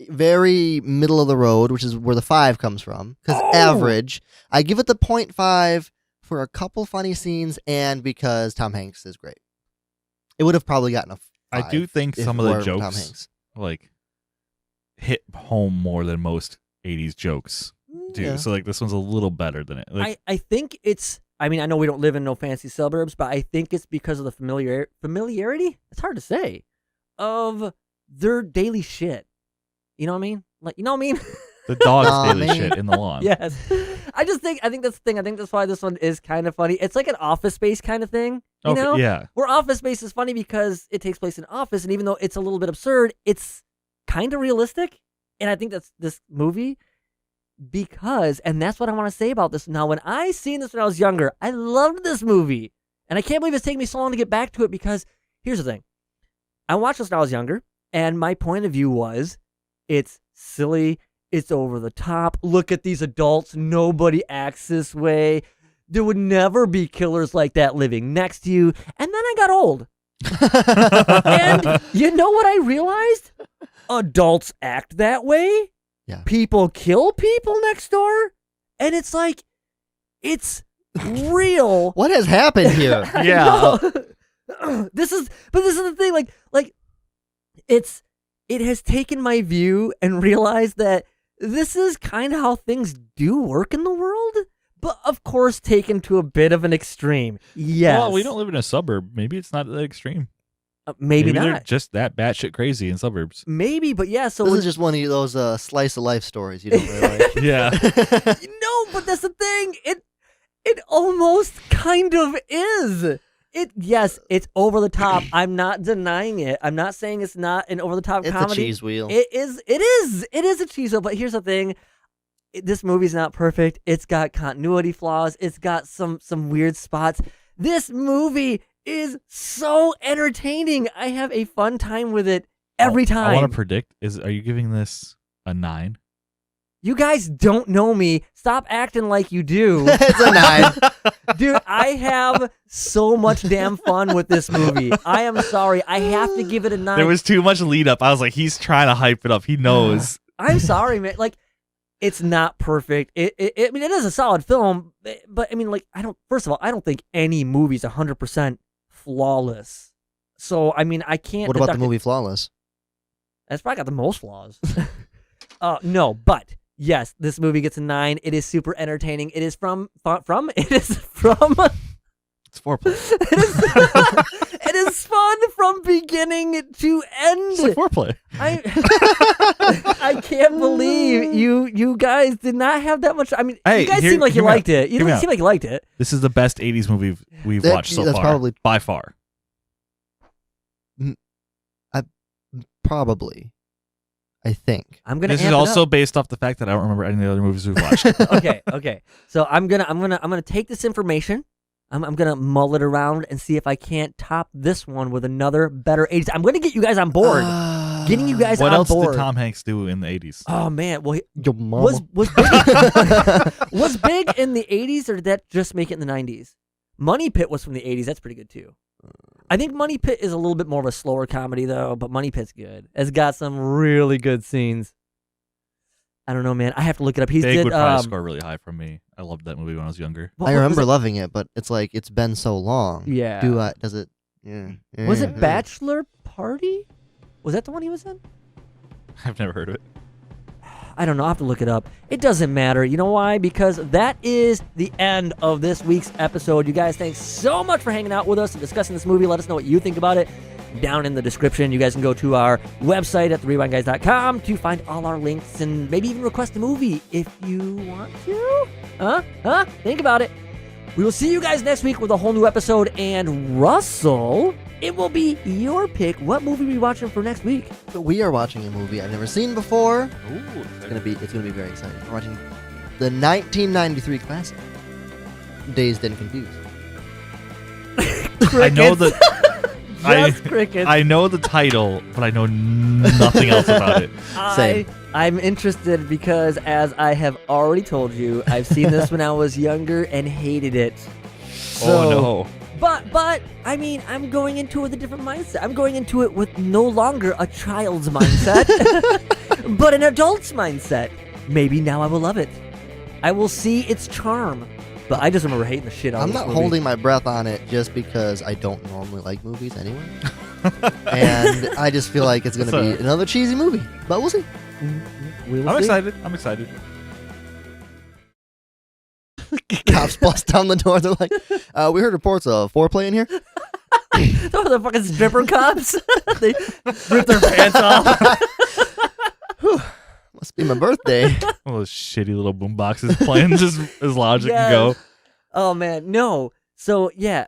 Very middle of the road, which is where the 5 comes from. Because average. I give it the 0.5 for a couple funny scenes and because Tom Hanks is great. It would have probably gotten a 5. I do think if some it of the weren't for Tom jokes Hanks. hit home more than most 80s jokes do. Yeah. So this one's a little better than it. I think it's, I know we don't live in no fancy suburbs, but I think it's because of the familiarity, it's hard to say, of their daily shit. You know what I mean? Like, you know what I mean? The dog's daily man. shit in the lawn. Yes. I think that's the thing. I think that's why this one is kind of funny. It's like an Office Space kind of thing. You Okay, know? yeah. Where Office Space is funny because it takes place in an office, and even though it's a little bit absurd, it's kind of realistic. And I think that's this movie because, and that's what I want to say about this. Now, when I seen this when I was younger, I loved this movie. And I can't believe it's taking me so long to get back to it because here's the thing. I watched this when I was younger, and my point of view was it's silly. It's over the top. Look at these adults. Nobody acts this way. There would never be killers like that living next to you. And then I got old. And you know what I realized? Adults act that way. Yeah. People kill people next door. And it's like, it's real. What has happened here? Yeah. This is the thing. Like, it has taken my view and realized that this is kind of how things do work in the world, but of course taken to a bit of an extreme. Yes. Well, we don't live in a suburb. Maybe it's not that extreme. Maybe they're not. just that batshit crazy in suburbs. Maybe, but yeah. So This is just one of those slice of life stories you don't really like. Yeah. no, but that's the thing. It almost kind of is. Yes, it's over the top. I'm not denying it. I'm not saying it's not an over the top It's comedy. a cheese wheel. It is a cheese wheel. But here's the thing: this movie's not perfect. It's got continuity flaws. It's got some weird spots. This movie is so entertaining. I have a fun time with it every time. I want to predict: are you giving this a 9? You guys don't know me. Stop acting like you do. It's a 9. Dude, I have so much damn fun with this movie. I am sorry. I have to give it a 9. There was too much lead up. I was like, he's trying to hype it up. He knows. I'm sorry, man. Like, it's not perfect. It is a solid film, but first of all, I don't think any movie's 100% flawless. So, I can't. What about the deduct it. movie Flawless? That's probably got the most flaws. No, but yes, this movie gets a 9. It is super entertaining. It is from. It's foreplay. It is fun from beginning to end. It's like foreplay. I can't believe you guys did not have that much. Hey, you guys seem like you hear me liked out. it. You Hear me didn't out. seem like you liked it. This is the best 80s movie we've watched so that's far. probably- by far. Probably. I think. I'm gonna. This is amp it also up. based off the fact that I don't remember any of the other movies we've watched. Okay. So I'm gonna take this information. I'm gonna mull it around and see if I can't top this one with another better 80s. I'm gonna get you guys on board. Getting you guys What on else board. did Tom Hanks do in the 80s? Oh man, well, Your mama. was big in the 80s, or did that just make it in the 90s? Money Pit was from the 80s. That's pretty good too. I think Money Pit is a little bit more of a slower comedy though, but Money Pit's good. It's got some really good scenes. I don't know, man. I have to look it up. He Big did. would probably score really high from me. I loved that movie when I was younger. what I was remember it? loving it, but it's like it's been so long. Yeah. Does it? Yeah. Was yeah. it Bachelor Party? Was that the one he was in? I've never heard of it. I don't know. I'll have to look it up. It doesn't matter. You know why? Because that is the end of this week's episode. You guys, thanks so much for hanging out with us and discussing this movie. Let us know what you think about it down in the description. You guys can go to our website at therewindguys.com to find all our links and maybe even request a movie if you want to. Huh? Think about it. We will see you guys next week with a whole new episode. And Russell, it will be your pick. What movie are we watching for next week? But we are watching a movie I've never seen before. Ooh, It's gonna be very exciting. We're watching the 1993 classic, Dazed and Confused. I know the. Crickets. I know the title, but I know nothing else about it. Same. I'm interested because, as I have already told you, I've seen this when I was younger and hated it. Oh no. But I mean, I'm going into it with a different mindset. I'm going into it with no longer a child's mindset, but an adult's mindset. Maybe now I will love it. I will see its charm. But I just remember hating the shit out of I'm this not movie. holding my breath on it just because I don't normally like movies anyway. And I just feel like it's gonna be another cheesy movie. But we'll see. We will I'm see. excited. I'm excited. Cops bust down the door. They're like, we heard reports of foreplay in here. Those are the fucking stripper cops. They rip their pants off. Must be my birthday. One of those shitty little boom boxes playing just as logic Yes. can go. Oh man, no. So yeah,